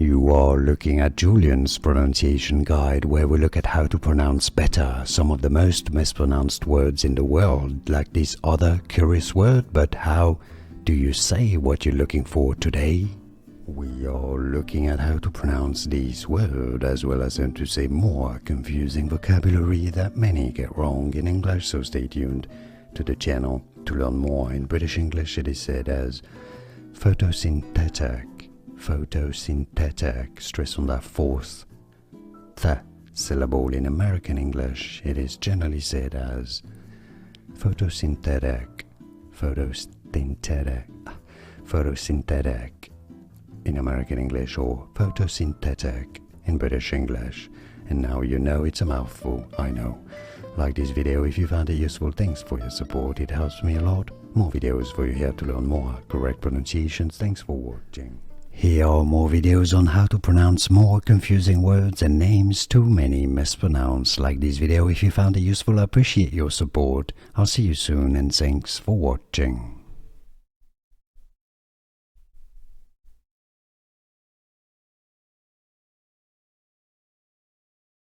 You are looking at Julian's pronunciation guide, where we look at how to pronounce better some of the most mispronounced words in the world, like this other curious word, but how do you say what you're looking for today? We are looking at how to pronounce these words, as well as how to say more confusing vocabulary that many get wrong in English, so stay tuned to the channel to learn more. In British English it is said as photosynthetic. Photosynthetic, stress on that fourth th syllable. In American English it is generally said as photosynthetic. Photosynthetic in American English, or photosynthetic in British English. And now you know it's a mouthful, I know. Like this video if you found it useful. Thanks for your support, it helps me a lot. More videos for you here to learn more correct pronunciations. Thanks for watching. Here are more videos on how to pronounce more confusing words and names too many mispronounced. Like this video if you found it useful. I appreciate your support. I'll see you soon and thanks for watching.